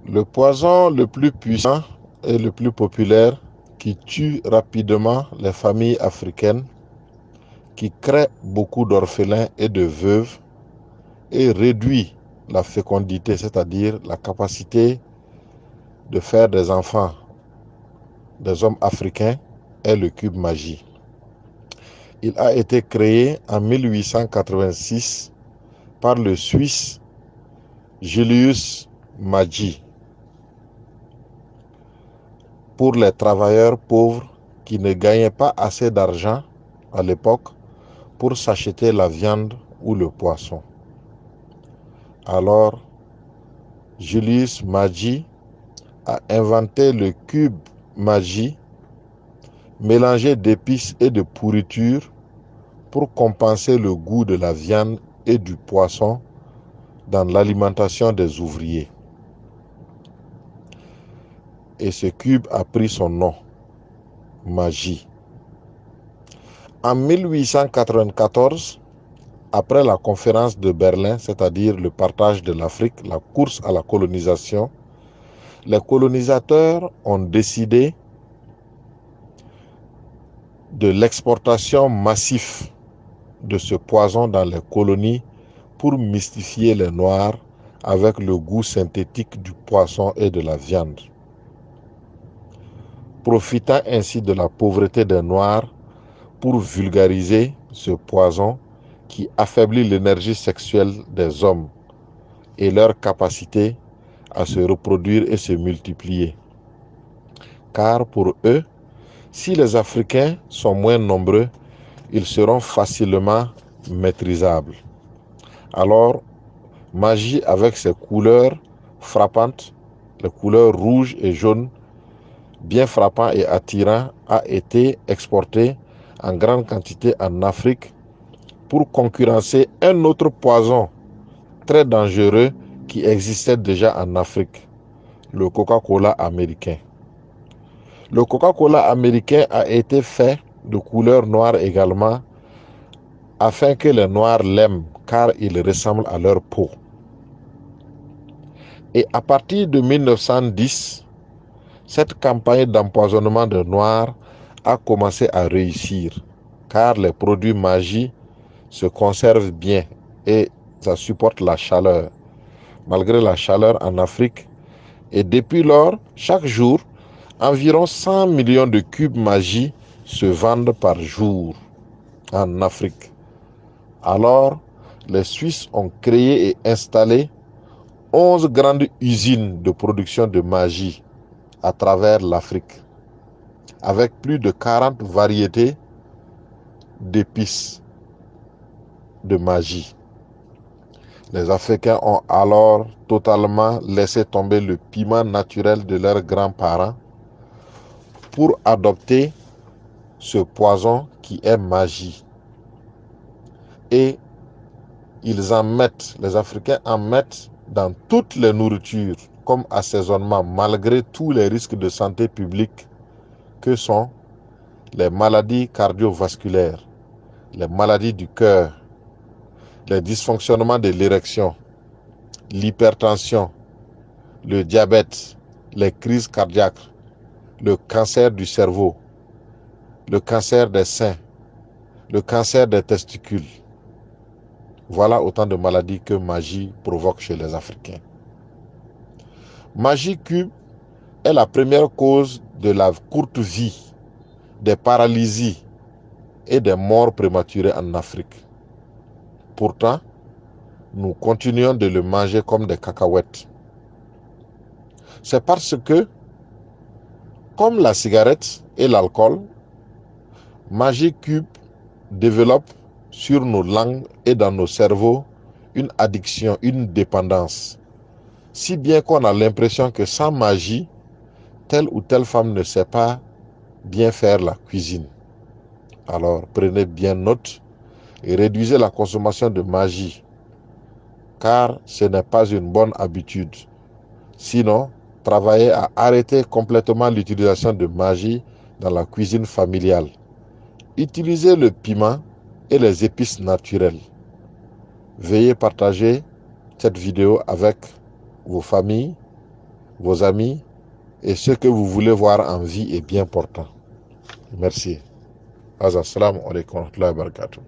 Le poison le plus puissant et le plus populaire qui tue rapidement les familles africaines, qui crée beaucoup d'orphelins et de veuves et réduit la fécondité, c'est-à-dire la capacité de faire des enfants des hommes africains, est le cube magie. Il a été créé en 1886 par le Suisse Julius Maggi pour les travailleurs pauvres qui ne gagnaient pas assez d'argent à l'époque pour s'acheter la viande ou le poisson. Alors, Julius Maggi a inventé le cube magie mélangé d'épices et de pourriture pour compenser le goût de la viande et du poisson dans l'alimentation des ouvriers. Et ce cube a pris son nom, magie. En 1894, après la conférence de Berlin, c'est-à-dire le partage de l'Afrique, la course à la colonisation, les colonisateurs ont décidé de l'exportation massive de ce poison dans les colonies pour mystifier les Noirs avec le goût synthétique du poisson et de la viande. Profitant ainsi de la pauvreté des Noirs pour vulgariser ce poison qui affaiblit l'énergie sexuelle des hommes et leur capacité à se reproduire et se multiplier. Car pour eux, si les Africains sont moins nombreux, ils seront facilement maîtrisables. Alors, magie avec ses couleurs frappantes, les couleurs rouges et jaunes, bien frappant et attirant, a été exportée en grande quantité en Afrique pour concurrencer un autre poison très dangereux qui existait déjà en Afrique, le Coca-Cola américain. Le Coca-Cola américain a été fait de couleur noire également, afin que les Noirs l'aiment, car il ressemble à leur peau. Et à partir de 1910, cette campagne d'empoisonnement de Noirs a commencé à réussir, car les produits magie se conservent bien et ça supporte la chaleur, malgré la chaleur en Afrique. Et depuis lors, chaque jour, environ 100 millions de cubes magie se vendent par jour en Afrique. Alors, les Suisses ont créé et installé 11 grandes usines de production de magie à travers l'Afrique, avec plus de 40 variétés d'épices de magie. Les Africains ont alors totalement laissé tomber le piment naturel de leurs grands-parents pour adopter ce poison qui est magie. Et ils en mettent, les Africains en mettent dans toutes les nourritures comme assaisonnement, malgré tous les risques de santé publique que sont les maladies cardiovasculaires, les maladies du cœur, les dysfonctionnements de l'érection, l'hypertension, le diabète, les crises cardiaques, le cancer du cerveau, le cancer des seins, le cancer des testicules. Voilà autant de maladies que magie provoque chez les Africains. Magie cube est la première cause de la courte vie, des paralysies et des morts prématurées en Afrique. Pourtant, nous continuons de le manger comme des cacahuètes. C'est parce que, comme la cigarette et l'alcool, Magie Cube développe sur nos langues et dans nos cerveaux une addiction, une dépendance. Si bien qu'on a l'impression que sans magie, telle ou telle femme ne sait pas bien faire la cuisine. Alors prenez bien note et réduisez la consommation de magie, car ce n'est pas une bonne habitude. Sinon, travaillez à arrêter complètement l'utilisation de magie dans la cuisine familiale. Utilisez le piment et les épices naturelles. Veuillez partager cette vidéo avec vos familles vos amis et ce que vous voulez voir en vie est bien portant. Merci. Assalamu alaikum wa rahmatullahi wa barakatuh.